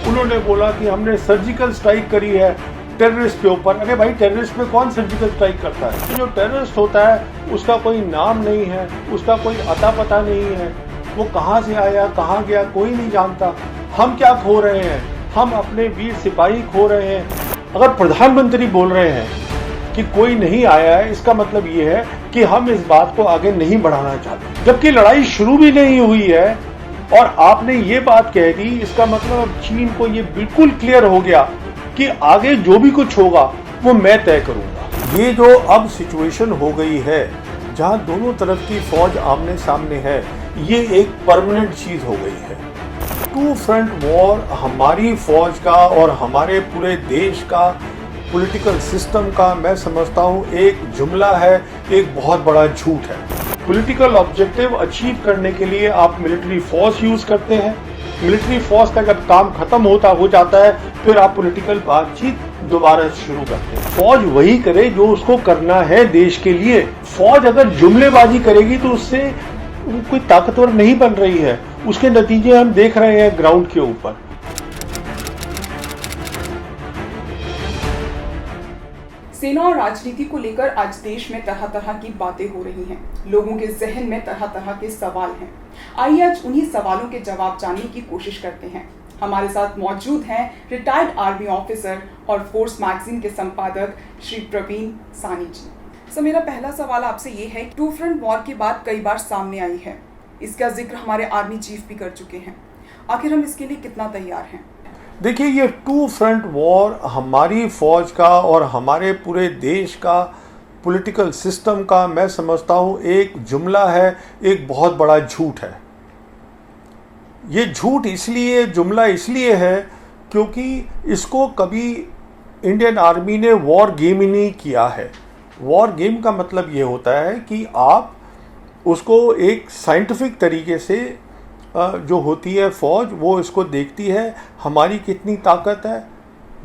उन्होंने बोला कि हमने सर्जिकल स्ट्राइक करी है टेररिस्ट के ऊपर। अरे भाई, टेररिस्ट पे कौन सर्जिकल स्ट्राइक करता है? जो टेररिस्ट होता है उसका कोई नाम नहीं है, उसका कोई अता पता नहीं है, वो कहाँ से आया कहाँ गया कोई नहीं जानता। हम क्या खो रहे हैं? हम अपने वीर सिपाही खो रहे हैं। अगर प्रधानमंत्री बोल रहे हैं कि कोई नहीं आया है, इसका मतलब ये है कि हम इस बात को आगे नहीं बढ़ाना चाहते, जबकि लड़ाई शुरू भी नहीं हुई है और आपने ये बात कह दी। इसका मतलब अब चीन को ये बिल्कुल क्लियर हो गया कि आगे जो भी कुछ होगा वो मैं तय करूंगा। ये जो अब सिचुएशन हो गई है जहां दोनों तरफ की फौज आमने सामने है, ये एक परमानेंट चीज हो गई है। टू फ्रंट वॉर हमारी फौज का और हमारे पूरे देश का पॉलिटिकल सिस्टम का मैं समझता हूँ एक जुमला है, एक बहुत बड़ा झूठ है। पॉलिटिकल ऑब्जेक्टिव अचीव करने के लिए आप मिलिट्री फोर्स यूज करते हैं। मिलिट्री फोर्स का जब काम खत्म हो जाता है फिर आप पॉलिटिकल बातचीत दोबारा शुरू करते हैं। फौज वही करे जो उसको करना है देश के लिए। फौज अगर जुमलेबाजी करेगी तो उससे कोई ताकतवर नहीं बन रही है। उसके नतीजे हम देख रहे हैं ग्राउंड के ऊपर। सेना और राजनीति को लेकर आज देश में तरह तरह की बातें हो रही हैं। लोगों के जहन में तरह तरह के सवाल हैं। आइए आज उन्हीं सवालों के जवाब जानने की कोशिश करते हैं। हमारे साथ मौजूद हैं रिटायर्ड आर्मी ऑफिसर और फोर्स मैगजीन के संपादक श्री प्रवीण सानी जी। सर, मेरा पहला सवाल आपसे ये है, टू फ्रंट वॉर की बात कई बार सामने आई है, इसका जिक्र हमारे आर्मी चीफ भी कर चुके हैं। आखिर हम इसके लिए कितना तैयार हैं? देखिए, ये टू फ्रंट वॉर हमारी फौज का और हमारे पूरे देश का पॉलिटिकल सिस्टम का मैं समझता हूँ एक जुमला है, एक बहुत बड़ा झूठ है। ये झूठ इसलिए, जुमला इसलिए है क्योंकि इसको कभी इंडियन आर्मी ने वॉर गेम ही नहीं किया है। वॉर गेम का मतलब ये होता है कि आप उसको एक साइंटिफिक तरीके से जो होती है फौज, वो इसको देखती है हमारी कितनी ताकत है,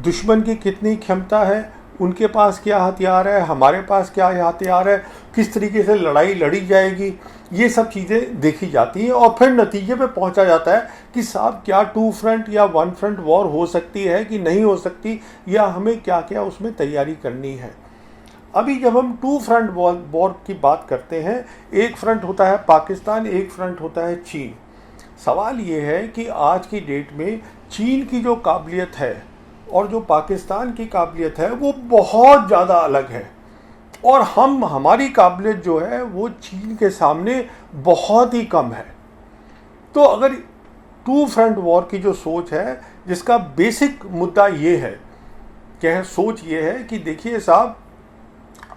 दुश्मन की कितनी क्षमता है, उनके पास क्या हथियार है, हमारे पास क्या हथियार है, किस तरीके से लड़ाई लड़ी जाएगी, ये सब चीज़ें देखी जाती हैं और फिर नतीजे पे पहुंचा जाता है कि साहब क्या टू फ्रंट या वन फ्रंट वॉर हो सकती है कि नहीं हो सकती, या हमें क्या क्या उसमें तैयारी करनी है। अभी जब हम टू फ्रंट वॉर की बात करते हैं, एक फ्रंट होता है पाकिस्तान, एक फ्रंट होता है चीन। सवाल ये है कि आज की डेट में चीन की जो काबिलियत है और जो पाकिस्तान की काबिलियत है वो बहुत ज़्यादा अलग है, और हमारी काबिलियत जो है वो चीन के सामने बहुत ही कम है। तो अगर टू फ्रंट वॉर की जो सोच है, जिसका बेसिक मुद्दा ये है, क्या सोच ये है कि देखिए साहब,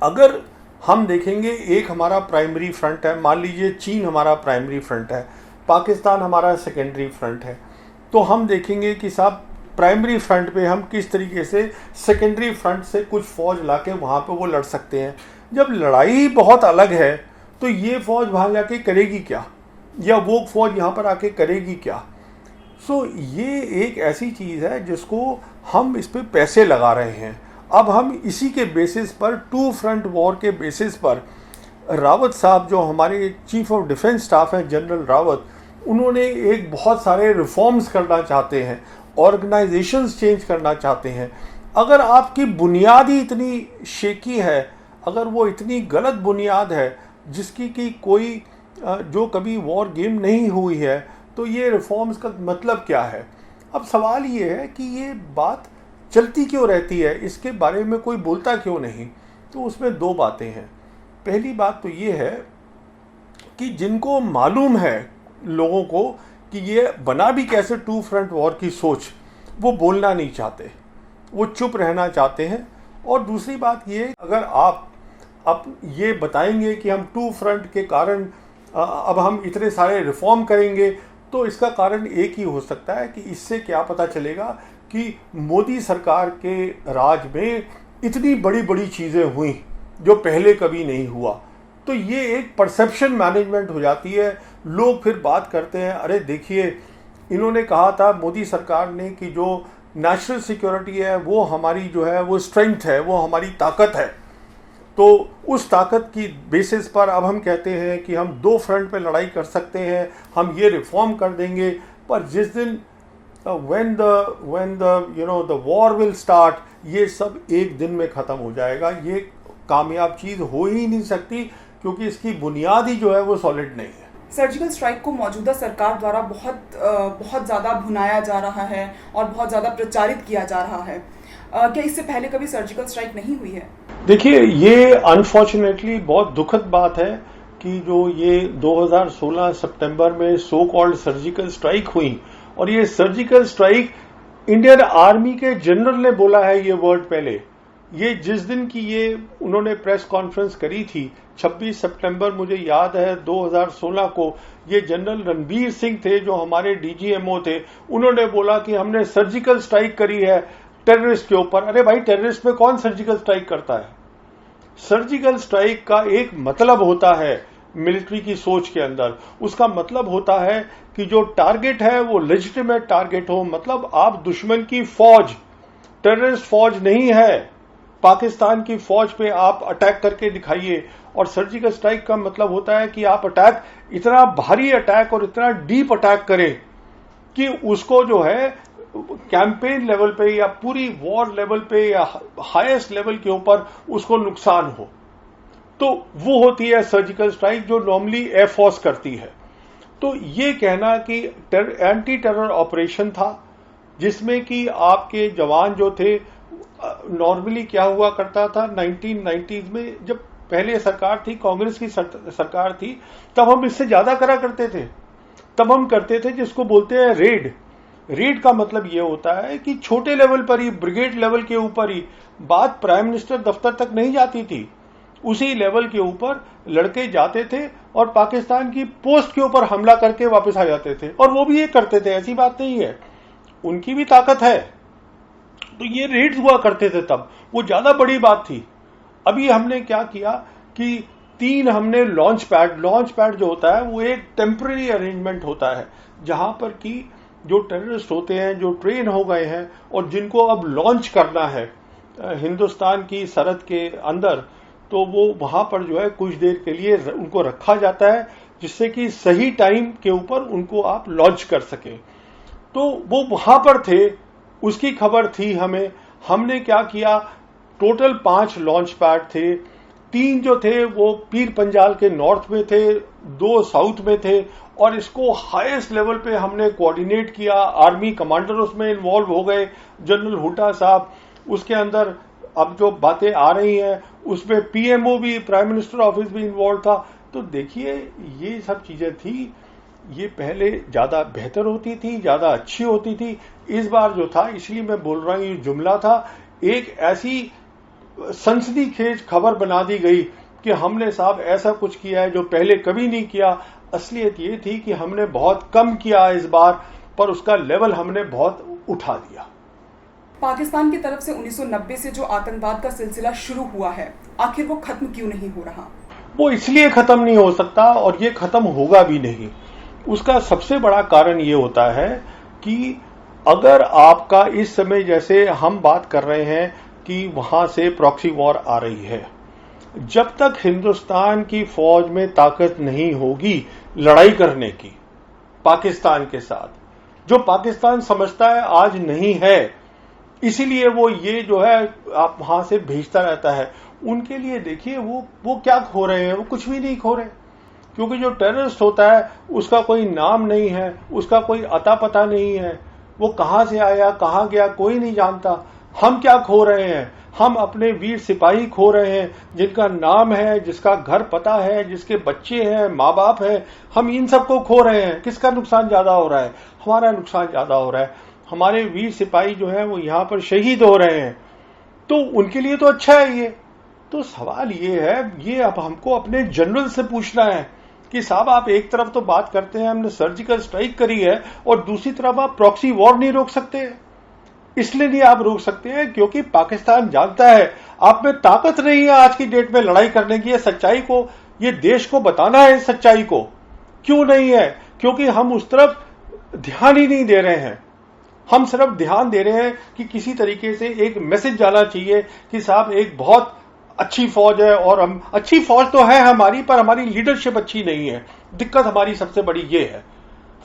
अगर हम देखेंगे एक हमारा प्राइमरी फ्रंट है, मान लीजिए चीन हमारा प्राइमरी फ्रंट है, पाकिस्तान हमारा सेकेंडरी फ्रंट है, तो हम देखेंगे कि साहब प्राइमरी फ्रंट पे हम किस तरीके से सेकेंडरी फ्रंट से कुछ फौज लाके वहाँ पे वो लड़ सकते हैं। जब लड़ाई बहुत अलग है तो ये फौज वहाँ जाके करेगी क्या, या वो फौज यहाँ पर आके करेगी क्या। सो ये एक ऐसी चीज़ है जिसको हम इस पर पैसे लगा रहे हैं। अब हम इसी के बेसिस पर, टू फ्रंट वॉर के बेसिस पर, रावत साहब जो हमारे चीफ ऑफ डिफेंस स्टाफ हैं, जनरल रावत, उन्होंने एक बहुत सारे रिफॉर्म्स करना चाहते हैं, ऑर्गेनाइजेशंस चेंज करना चाहते हैं। अगर आपकी बुनियाद ही इतनी शेकी है, अगर वो इतनी गलत बुनियाद है जिसकी कि कोई जो कभी वॉर गेम नहीं हुई है, तो ये रिफॉर्म्स का मतलब क्या है। अब सवाल ये है कि ये बात चलती क्यों रहती है, इसके बारे में कोई बोलता क्यों नहीं। तो उसमें दो बातें हैं। पहली बात तो ये है कि जिनको मालूम है लोगों को कि ये बना भी कैसे टू फ्रंट वॉर की सोच, वो बोलना नहीं चाहते, वो चुप रहना चाहते हैं। और दूसरी बात ये, अगर आप ये बताएंगे कि हम टू फ्रंट के कारण अब हम इतने सारे रिफॉर्म करेंगे, तो इसका कारण एक ही हो सकता है कि इससे क्या पता चलेगा कि मोदी सरकार के राज में इतनी बड़ी बड़ी चीज़ें हुई जो पहले कभी नहीं हुआ। तो ये एक परसेप्शन मैनेजमेंट हो जाती है। लोग फिर बात करते हैं, अरे देखिए इन्होंने कहा था मोदी सरकार ने कि जो नेशनल सिक्योरिटी है वो हमारी जो है वो स्ट्रेंथ है, वो हमारी ताकत है। तो उस ताकत की बेसिस पर अब हम कहते हैं कि हम दो फ्रंट पे लड़ाई कर सकते हैं, हम ये रिफॉर्म कर देंगे। पर जिस दिन when the war will start, ये सब एक दिन में ख़त्म हो जाएगा। ये कामयाब चीज़ हो ही नहीं सकती क्योंकि इसकी बुनियाद ही जो है वो सॉलिड नहीं है। सर्जिकल स्ट्राइक को मौजूदा सरकार द्वारा बहुत ज़्यादा भुनाया जा रहा है और बहुत ज़्यादा प्रचारित किया जा रहा है। क्या इससे पहले कभी सर्जिकल स्ट्राइक नहीं हुई है? देखिए, ये अनफॉर्चुनेटली बहुत दुखद बात है कि जो ये 2016 सितंबर में सो कॉल्ड सर्जिकल स्ट्राइक हुई, और ये सर्जिकल स्ट्राइक इंडियन आर्मी के जनरल ने बोला है ये वर्ड पहले। ये जिस दिन की ये उन्होंने प्रेस कॉन्फ्रेंस करी थी 26 सितंबर, मुझे याद है 2016 को, ये जनरल रणबीर सिंह थे जो हमारे डीजीएमओ थे। उन्होंने बोला कि हमने सर्जिकल स्ट्राइक करी है टेररिस्ट के ऊपर। अरे भाई, टेररिस्ट पे कौन सर्जिकल स्ट्राइक करता है? सर्जिकल स्ट्राइक का एक मतलब होता है मिलिट्री की सोच के अंदर, उसका मतलब होता है कि जो टारगेट है वो लेजिटिमेट टारगेट हो। मतलब आप दुश्मन की फौज, टेररिस्ट फौज नहीं है, पाकिस्तान की फौज पे आप अटैक करके दिखाइए। और सर्जिकल स्ट्राइक का मतलब होता है कि आप अटैक, इतना भारी अटैक और इतना डीप अटैक करें कि उसको जो है कैंपेन लेवल पे या पूरी वॉर लेवल पे या हाईएस्ट लेवल के ऊपर उसको नुकसान हो। तो वो होती है सर्जिकल स्ट्राइक जो नॉर्मली एयर फोर्स करती है। तो ये कहना कि एंटी टेरर ऑपरेशन था जिसमें कि आपके जवान जो थे, नॉर्मली क्या हुआ करता था 1990s में, जब पहले सरकार थी, कांग्रेस की सरकार थी, तब हम इससे ज्यादा करा करते थे। तब हम करते थे जिसको बोलते हैं रेड। रेड का मतलब यह होता है कि छोटे लेवल पर ही, ब्रिगेड लेवल के ऊपर ही, बात प्राइम मिनिस्टर दफ्तर तक नहीं जाती थी, उसी लेवल के ऊपर लड़के जाते थे और पाकिस्तान की पोस्ट के ऊपर हमला करके वापस आ जाते थे। और वो भी ये करते थे, ऐसी बात नहीं है, उनकी भी ताकत है। तो ये रेड्स हुआ करते थे तब, वो ज्यादा बड़ी बात थी। अभी हमने क्या किया कि 3 हमने लॉन्च पैड जो होता है वो एक टेम्पररी अरेंजमेंट होता है जहां पर कि जो टेररिस्ट होते हैं, जो ट्रेन हो गए हैं और जिनको अब लॉन्च करना है हिंदुस्तान की सरहद के अंदर, तो वो वहां पर जो है कुछ देर के लिए उनको रखा जाता है जिससे कि सही टाइम के ऊपर उनको आप लॉन्च कर सके। तो वो वहां पर थे, उसकी खबर थी हमें। हमने क्या किया, टोटल 5 लॉन्च पैड थे। 3 जो थे वो पीर पंजाल के नॉर्थ में थे, 2 साउथ में थे, और इसको हाईएस्ट लेवल पे हमने कोऑर्डिनेट किया। आर्मी कमांडर उसमें इन्वॉल्व हो गए, जनरल हुड्डा साहब। उसके अंदर अब जो बातें आ रही हैं उसमें पीएमओ भी, प्राइम मिनिस्टर ऑफिस भी इन्वॉल्व था। तो देखिए, ये सब चीजें थी, ये पहले ज्यादा बेहतर होती थी, ज्यादा अच्छी होती थी। इस बार जो था, इसलिए मैं बोल रहा हूं, ये जुमला था, एक ऐसी सनसनीखेज खबर बना दी गई कि हमने साहब ऐसा कुछ किया है जो पहले कभी नहीं किया। असलियत ये थी कि हमने बहुत कम किया इस बार, पर उसका लेवल हमने बहुत उठा दिया। पाकिस्तान की तरफ से 1990 से जो आतंकवाद का सिलसिला शुरू हुआ है, आखिर वो खत्म क्यों नहीं हो रहा? वो इसलिए खत्म नहीं हो सकता और ये खत्म होगा भी नहीं। उसका सबसे बड़ा कारण ये होता है कि अगर आपका इस समय, जैसे हम बात कर रहे हैं कि वहां से प्रॉक्सी वॉर आ रही है, जब तक हिंदुस्तान की फौज में ताकत नहीं होगी लड़ाई करने की पाकिस्तान के साथ, जो पाकिस्तान समझता है आज नहीं है, इसीलिए वो ये जो है आप वहां से भेजता रहता है। उनके लिए देखिए वो क्या खो रहे हैं, वो कुछ भी नहीं खो रहे, क्योंकि जो टेररिस्ट होता है उसका कोई नाम नहीं है, उसका कोई अता पता नहीं है, वो कहां से आया कहां गया कोई नहीं जानता। हम क्या खो रहे हैं? हम अपने वीर सिपाही खो रहे हैं जिनका नाम है, जिसका घर पता है, जिसके बच्चे हैं, माँ बाप है। हम इन सबको खो रहे हैं। किसका नुकसान ज्यादा हो रहा है? हमारा नुकसान ज्यादा हो रहा है। हमारे वीर सिपाही जो है वो यहां पर शहीद हो रहे हैं, तो उनके लिए तो अच्छा है ये। तो सवाल ये है, ये अब हमको अपने जनरल से पूछना है कि साहब, आप एक तरफ तो बात करते हैं हमने सर्जिकल स्ट्राइक करी है और दूसरी तरफ आप प्रॉक्सी वॉर नहीं रोक सकते। इसलिए नहीं आप रोक सकते हैं क्योंकि पाकिस्तान जानता है आप में ताकत नहीं है आज की डेट में लड़ाई करने की। सच्चाई को, ये देश को बताना है सच्चाई को। क्यों नहीं है? क्योंकि हम उस तरफ ध्यान ही नहीं दे रहे हैं। हम सिर्फ ध्यान दे रहे हैं कि किसी तरीके से एक मैसेज जाना चाहिए कि साहब एक बहुत अच्छी फौज है, और हम अच्छी फौज तो है हमारी, पर हमारी लीडरशिप अच्छी नहीं है। दिक्कत हमारी सबसे बड़ी ये है,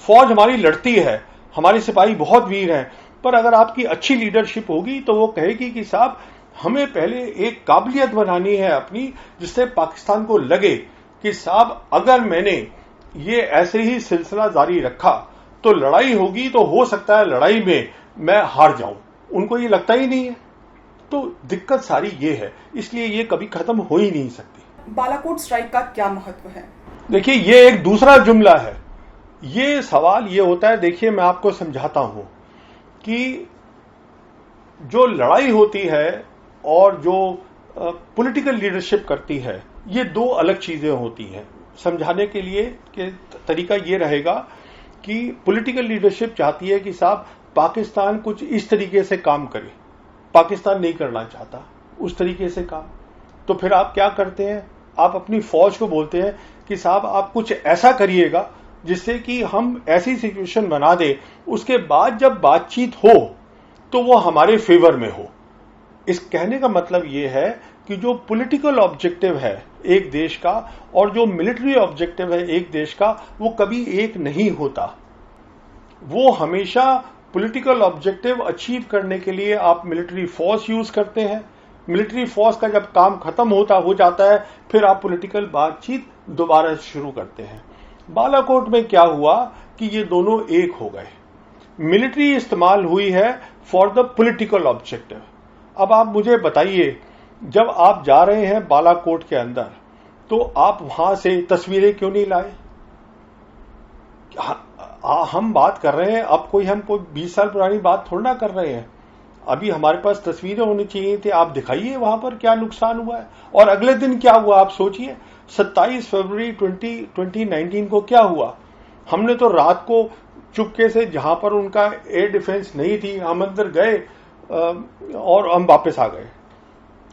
फौज हमारी लड़ती है हमारे सिपाही बहुत वीर हैं, पर अगर आपकी अच्छी लीडरशिप होगी तो वो कहेगी कि साहब हमें पहले एक काबिलियत बनानी है अपनी, जिससे पाकिस्तान को लगे कि साहब अगर मैंने ये ऐसे ही सिलसिला जारी रखा तो लड़ाई होगी, तो हो सकता है लड़ाई में मैं हार जाऊं। उनको ये लगता ही नहीं है, तो दिक्कत सारी ये है, इसलिए ये कभी खत्म हो ही नहीं सकती। बालाकोट स्ट्राइक का क्या महत्व है? देखिए, ये एक दूसरा जुमला है। ये सवाल ये होता है, देखिए मैं आपको समझाता हूं कि जो लड़ाई होती है और जो पॉलिटिकल लीडरशिप करती है, ये दो अलग चीजें होती हैं। समझाने के लिए के तरीका ये रहेगा कि पॉलिटिकल लीडरशिप चाहती है कि साहब पाकिस्तान कुछ इस तरीके से काम करे, पाकिस्तान नहीं करना चाहता उस तरीके से काम। तो फिर आप क्या करते हैं, आप अपनी फौज को बोलते हैं कि साहब आप कुछ ऐसा करिएगा जिससे कि हम ऐसी सिचुएशन बना दे, उसके बाद जब बातचीत हो तो वो हमारे फेवर में हो। इस कहने का मतलब ये है कि जो पॉलिटिकल ऑब्जेक्टिव है एक देश का और जो मिलिट्री ऑब्जेक्टिव है एक देश का, वो कभी एक नहीं होता। वो हमेशा पॉलिटिकल ऑब्जेक्टिव अचीव करने के लिए आप मिलिट्री फोर्स यूज करते हैं। मिलिट्री फोर्स का जब काम खत्म हो जाता है, फिर आप पॉलिटिकल बातचीत दोबारा शुरू करते हैं। बालाकोट में क्या हुआ कि ये दोनों एक हो गए। मिलिट्री इस्तेमाल हुई है फॉर द पॉलिटिकल ऑब्जेक्टिव। अब आप मुझे बताइए, जब आप जा रहे हैं बालाकोट के अंदर, तो आप वहां से तस्वीरें क्यों नहीं लाए? हम बात कर रहे हैं, अब हम कोई 20 साल पुरानी बात थोड़ा ना कर रहे हैं। अभी हमारे पास तस्वीरें होनी चाहिए थी। आप दिखाइए वहां पर क्या नुकसान हुआ है। और अगले दिन क्या हुआ आप सोचिए, 27 फरवरी 2019 को क्या हुआ। हमने तो रात को चुपके से, जहां पर उनका एयर डिफेंस नहीं थी, हम अंदर गए और हम वापस आ गए।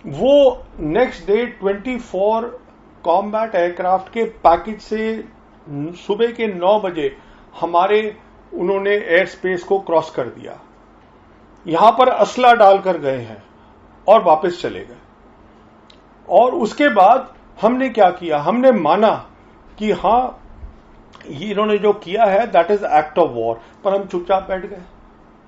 वो नेक्स्ट डे 24 कॉम्बैट एयरक्राफ्ट के पैकेज से सुबह के 9 बजे हमारे उन्होंने एयर स्पेस को क्रॉस कर दिया। यहां पर असला डालकर गए हैं और वापस चले गए। और उसके बाद हमने क्या किया, हमने माना कि हां ये इन्होंने जो किया है that is act of war, पर हम चुपचाप बैठ गए।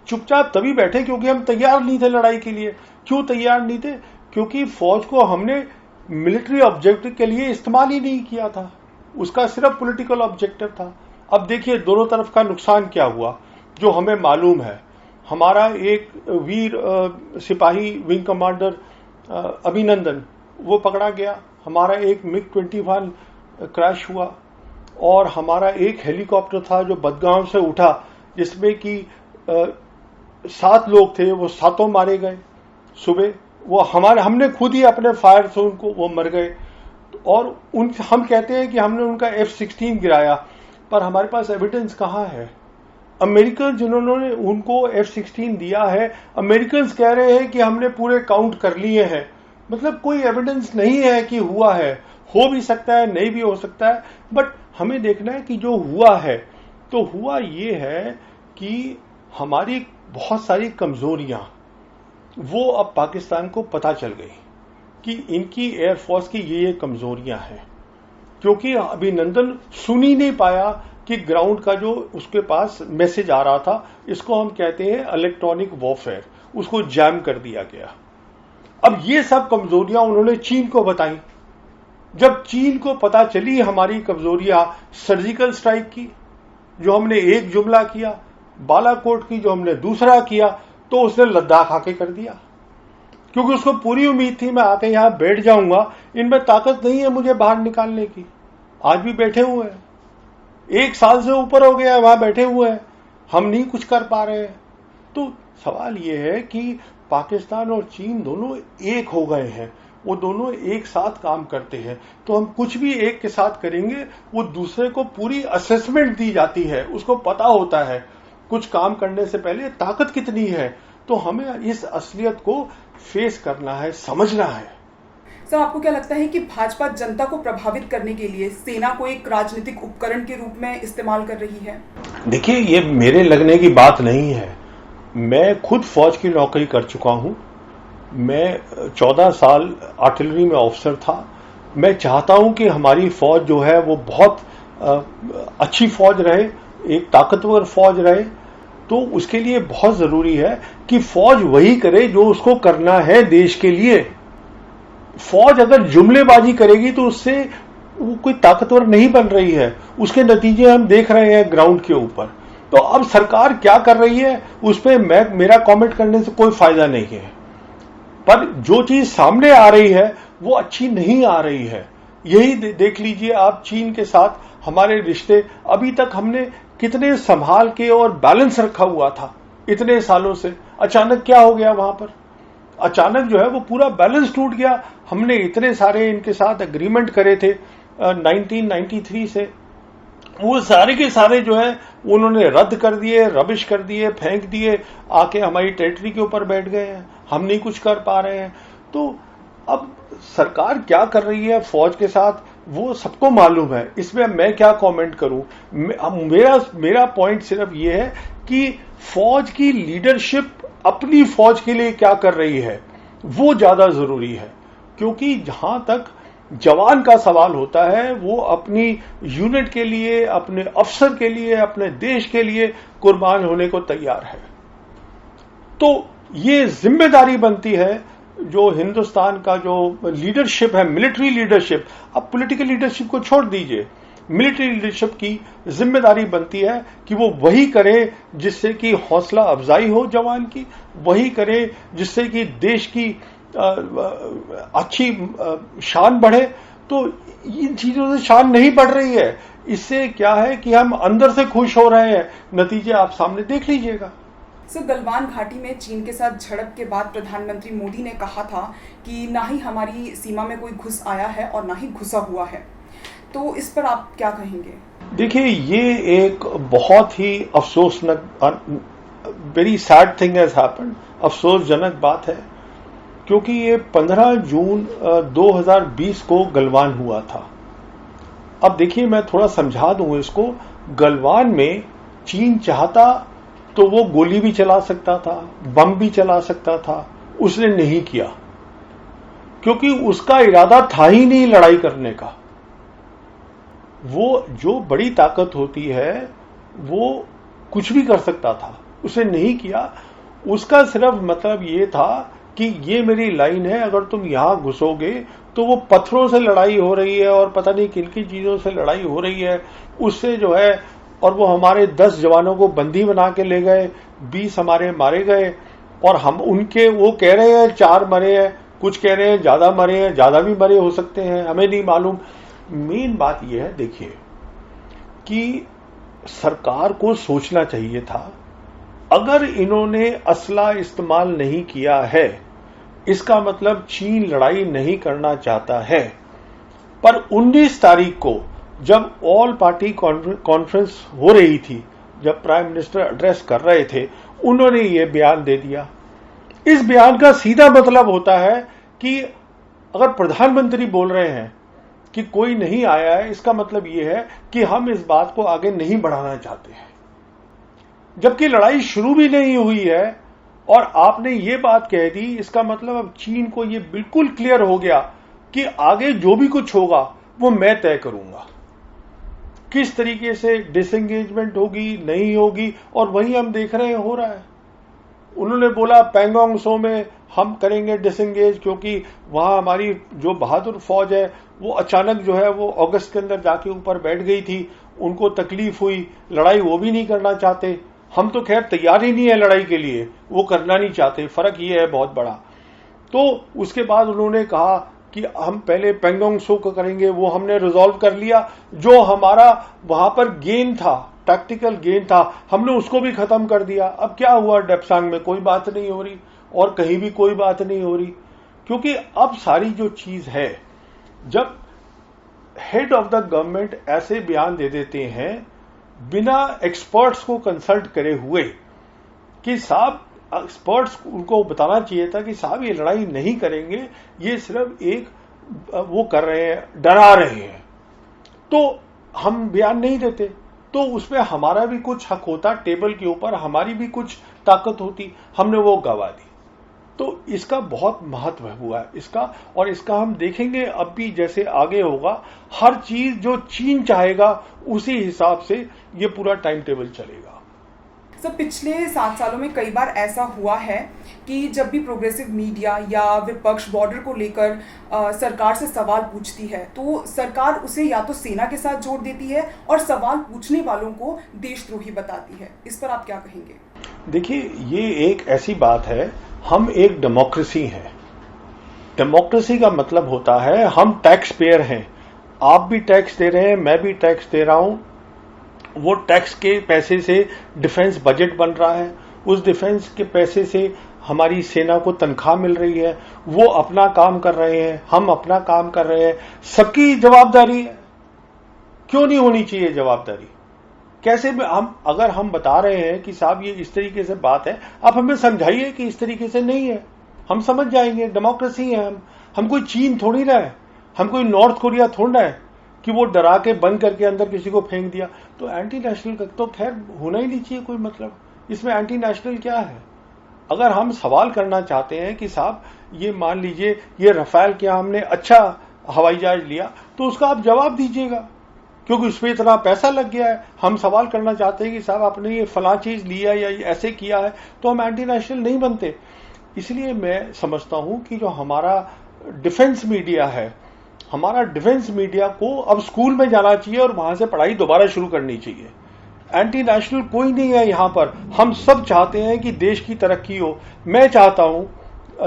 चुपचाप तभी बैठे क्योंकि हम तैयार नहीं थे लड़ाई के लिए। क्यों तैयार नहीं थे? क्योंकि फौज को हमने मिलिट्री ऑब्जेक्टिव के लिए इस्तेमाल ही नहीं किया था, उसका सिर्फ पॉलिटिकल ऑब्जेक्टिव था। अब देखिए दोनों तरफ का नुकसान क्या हुआ जो हमें मालूम है। हमारा एक वीर सिपाही विंग कमांडर अभिनंदन वो पकड़ा गया, हमारा एक MiG-21 क्रैश हुआ, और हमारा एक हेलीकॉप्टर था जो बदगांव से उठा जिसमें कि 7 लोग थे, वो 7 मारे गए सुबह। वो हमने खुद ही अपने फायर से उनको वो मर गए। और हम कहते हैं कि हमने उनका F-16 गिराया, पर हमारे पास एविडेंस कहाँ है? अमेरिकन जिन्होंने उनको F-16 दिया है, अमेरिकन कह रहे हैं कि हमने पूरे काउंट कर लिए हैं। मतलब कोई एविडेंस नहीं है कि हुआ है। हो भी सकता है, नहीं भी हो सकता है, बट हमें देखना है कि जो हुआ है, तो हुआ ये है कि हमारी बहुत सारी कमजोरियां वो अब पाकिस्तान को पता चल गई कि इनकी एयरफोर्स की ये कमजोरियां हैं। क्योंकि अभिनंदन सुन ही नहीं पाया कि ग्राउंड का जो उसके पास मैसेज आ रहा था, इसको हम कहते हैं इलेक्ट्रॉनिक वॉरफेयर, उसको जैम कर दिया गया। अब ये सब कमजोरियां उन्होंने चीन को बताई। जब चीन को पता चली हमारी कमजोरियां, सर्जिकल स्ट्राइक की जो हमने एक जुमला किया, बालाकोट की जो हमने दूसरा किया, तो उसने लद्दाख आके कर दिया। क्योंकि उसको पूरी उम्मीद थी मैं आके यहां बैठ जाऊंगा, इनमें ताकत नहीं है मुझे बाहर निकालने की। आज भी बैठे हुए हैं, 1 साल से ऊपर हो गया है वहां बैठे हुए हैं, हम नहीं कुछ कर पा रहे हैं। तो सवाल यह है कि पाकिस्तान और चीन दोनों एक हो गए हैं, वो दोनों एक साथ काम करते हैं। तो हम कुछ भी एक के साथ करेंगे, वो दूसरे को पूरी असेसमेंट दी जाती है, उसको पता होता है कुछ काम करने से पहले ताकत कितनी है। तो हमें इस असलियत को फेस करना है, समझना है। सर, आपको क्या लगता है कि भाजपा जनता को प्रभावित करने के लिए सेना को एक राजनीतिक उपकरण के रूप में इस्तेमाल कर रही है? देखिए, ये मेरे लगने की बात नहीं है। मैं खुद फौज की नौकरी कर चुका हूं। मैं 14 साल आर्टिलरी में ऑफिसर था। मैं चाहता हूं कि हमारी फौज जो है वो बहुत अच्छी फौज रहे, एक ताकतवर फौज रहे। तो उसके लिए बहुत जरूरी है कि फौज वही करे जो उसको करना है देश के लिए। फौज अगर जुमलेबाजी करेगी तो उससे वो कोई ताकतवर नहीं बन रही है, उसके नतीजे हम देख रहे हैं ग्राउंड के ऊपर। तो अब सरकार क्या कर रही है उस पर मेरा कमेंट करने से कोई फायदा नहीं है, पर जो चीज सामने आ रही है वो अच्छी नहीं आ रही है। यही देख लीजिए आप, चीन के साथ हमारे रिश्ते अभी तक हमने कितने संभाल के और बैलेंस रखा हुआ था इतने सालों से, अचानक क्या हो गया वहां पर? अचानक जो है वो पूरा बैलेंस टूट गया। हमने इतने सारे इनके साथ एग्रीमेंट करे थे 1993 से, वो सारे के सारे जो है उन्होंने रद्द कर दिए, रबिश कर दिए, फेंक दिए, आके हमारी टेरिटरी के ऊपर बैठ गए हैं, हम नहीं कुछ कर पा रहे हैं। तो अब सरकार क्या कर रही है फौज के साथ वो सबको मालूम है, इसमें मैं क्या कमेंट करूं। मेरा पॉइंट सिर्फ ये है कि फौज की लीडरशिप अपनी फौज के लिए क्या कर रही है वो ज्यादा जरूरी है, क्योंकि जहां तक जवान का सवाल होता है वो अपनी यूनिट के लिए, अपने अफसर के लिए, अपने देश के लिए कुर्बान होने को तैयार है। तो ये जिम्मेदारी बनती है जो हिंदुस्तान का जो लीडरशिप है, मिलिट्री लीडरशिप, अब पॉलिटिकल लीडरशिप को छोड़ दीजिए, मिलिट्री लीडरशिप की जिम्मेदारी बनती है कि वो वही करे जिससे कि हौसला अफजाई हो जवान की, वही करे जिससे कि देश की अच्छी शान बढ़े। तो इन चीजों से शान नहीं बढ़ रही है, इससे क्या है कि हम अंदर से खुश हो रहे हैं, नतीजे आप सामने देख लीजिएगा। सर, गलवान घाटी में चीन के साथ झड़प के बाद प्रधानमंत्री मोदी ने कहा था कि ना ही हमारी सीमा में कोई घुस आया है और ना ही घुसा हुआ है, तो इस पर आप क्या कहेंगे? देखिए, ये एक बहुत ही अफसोसनक, very sad thing has happened, अफसोसजनक बात है, क्योंकि ये 15 जून 2020 को गलवान हुआ था। अब देखिए, मैं थोड़ा समझा दूं इसको। गलवान में चीन चाहता तो वो गोली भी चला सकता था, बम भी चला सकता था, उसने नहीं किया, क्योंकि उसका इरादा था ही नहीं लड़ाई करने का। वो जो बड़ी ताकत होती है वो कुछ भी कर सकता था, उसने नहीं किया। उसका सिर्फ मतलब ये था कि ये मेरी लाइन है, अगर तुम यहां घुसोगे तो वो पत्थरों से लड़ाई हो रही है और पता नहीं किन किन चीजों से लड़ाई हो रही है, उससे जो है, और वो हमारे 10 जवानों को बंदी बना के ले गए, 20 हमारे मारे गए, और हम उनके, वो कह रहे हैं 4 मरे हैं, कुछ कह रहे हैं ज्यादा मरे हैं, ज्यादा भी मरे हो सकते हैं, हमें नहीं मालूम। मेन बात यह है, देखिए, कि सरकार को सोचना चाहिए था, अगर इन्होंने असला इस्तेमाल नहीं किया है इसका मतलब चीन लड़ाई नहीं करना चाहता है। पर 19 तारीख को जब ऑल पार्टी कॉन्फ्रेंस हो रही थी, जब प्राइम मिनिस्टर एड्रेस कर रहे थे, उन्होंने ये बयान दे दिया। इस बयान का सीधा मतलब होता है कि अगर प्रधानमंत्री बोल रहे हैं कि कोई नहीं आया है, इसका मतलब यह है कि हम इस बात को आगे नहीं बढ़ाना चाहते हैं, जबकि लड़ाई शुरू भी नहीं हुई है और आपने ये बात कह दी। इसका मतलब अब चीन को ये बिल्कुल क्लियर हो गया कि आगे जो भी कुछ होगा वो मैं तय करूंगा, किस तरीके से डिसएंगेजमेंट होगी, नहीं होगी, और वही हम देख रहे हैं हो रहा है। उन्होंने बोला पैंगोंग सो में हम करेंगे डिसएंगेज, क्योंकि वहां हमारी जो बहादुर फौज है वो अचानक जो है वो अगस्त के अंदर जाके ऊपर बैठ गई थी, उनको तकलीफ हुई, लड़ाई वो भी नहीं करना चाहते। हम तो खैर तैयार ही नहीं है लड़ाई के लिए, वो करना नहीं चाहते, फर्क ये है बहुत बड़ा। तो उसके बाद उन्होंने कहा कि हम पहले पैंगोंग सो को करेंगे, वो हमने रिजॉल्व कर लिया। जो हमारा वहां पर गेन था, टैक्टिकल गेन था, हमने उसको भी खत्म कर दिया। अब क्या हुआ, डेप्सांग में कोई बात नहीं हो रही और कहीं भी कोई बात नहीं हो रही, क्योंकि अब सारी जो चीज है, जब हेड ऑफ द गवर्नमेंट ऐसे बयान दे देते हैं बिना एक्सपर्ट्स को कंसल्ट करे हुए, कि साहब एक्सपर्ट्स उनको बताना चाहिए था कि साहब ये लड़ाई नहीं करेंगे, ये सिर्फ एक वो कर रहे हैं, डरा रहे हैं, तो हम बयान नहीं देते, तो उसमें हमारा भी कुछ हक होता, टेबल के ऊपर हमारी भी कुछ ताकत होती, हमने वो गवा दी। तो इसका बहुत महत्व हुआ है इसका, और इसका हम देखेंगे अब भी जैसे आगे होगा, हर चीज जो चीन चाहेगा उसी हिसाब से ये पूरा टाइम टेबल चलेगा। सब पिछले 7 सालों में कई बार ऐसा हुआ है कि जब भी प्रोग्रेसिव मीडिया या विपक्ष बॉर्डर को लेकर सरकार से सवाल पूछती है तो सरकार उसे या तो सेना के साथ जोड़ देती है और सवाल पूछने वालों को देशद्रोही बताती है। इस पर आप क्या कहेंगे? देखिए, ये एक ऐसी बात है, हम एक डेमोक्रेसी हैं। डेमोक्रेसी का मतलब होता है हम टैक्स पेयर हैं। आप भी टैक्स दे रहे हैं, मैं भी टैक्स दे रहा हूं। वो टैक्स के पैसे से डिफेंस बजट बन रहा है, उस डिफेंस के पैसे से हमारी सेना को तनख्वाह मिल रही है, वो अपना काम कर रहे हैं, हम अपना काम कर रहे हैं। सबकी जवाबदारी है, क्यों नहीं होनी चाहिए जवाबदारी? कैसे अगर हम बता रहे हैं कि साहब ये इस तरीके से बात है, आप हमें समझाइए कि इस तरीके से नहीं है, हम समझ जाएंगे। डेमोक्रेसी है, हम कोई चीन थोड़ी ना है, हम कोई नॉर्थ कोरिया थोड़ा ना है कि वो डरा के बंद करके अंदर किसी को फेंक दिया। तो एंटी नेशनल का तो खैर होना ही नहीं चाहिए कोई मतलब, इसमें एंटी नेशनल क्या है? अगर हम सवाल करना चाहते हैं कि साहब ये मान लीजिए ये रफाल क्या हमने अच्छा हवाई जहाज लिया, तो उसका आप जवाब दीजिएगा, क्योंकि उसमें इतना पैसा लग गया है। हम सवाल करना चाहते हैं कि साहब आपने ये फला चीज लिया या ऐसे किया है, तो हम एंटी नेशनल नहीं बनते। इसलिए मैं समझता हूं कि जो हमारा डिफेंस मीडिया है, हमारा डिफेंस मीडिया को अब स्कूल में जाना चाहिए और वहां से पढ़ाई दोबारा शुरू करनी चाहिए। एंटी नेशनल कोई नहीं है यहां पर, हम सब चाहते हैं कि देश की तरक्की हो। मैं चाहता हूं,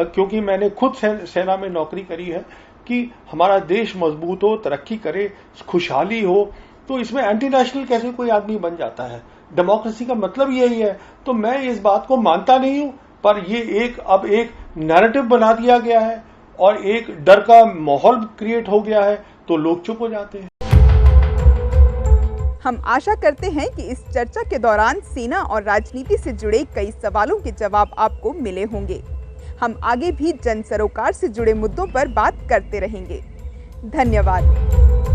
क्योंकि मैंने खुद सेना में नौकरी करी है, कि हमारा देश मजबूत हो, तरक्की करे, खुशहाली हो। तो इसमें एंटी नेशनल कैसे कोई आदमी बन जाता है? डेमोक्रेसी का मतलब यही है। तो मैं इस बात को मानता नहीं हूं, पर ये अब एक नैरेटिव बना दिया गया है और एक डर का माहौल क्रिएट हो गया है, तो लोग चुप हो जाते हैं। हम आशा करते हैं कि इस चर्चा के दौरान सेना और राजनीति से जुड़े कई सवालों के जवाब आपको मिले होंगे। हम आगे भी जन सरोकार से जुड़े मुद्दों पर बात करते रहेंगे। धन्यवाद।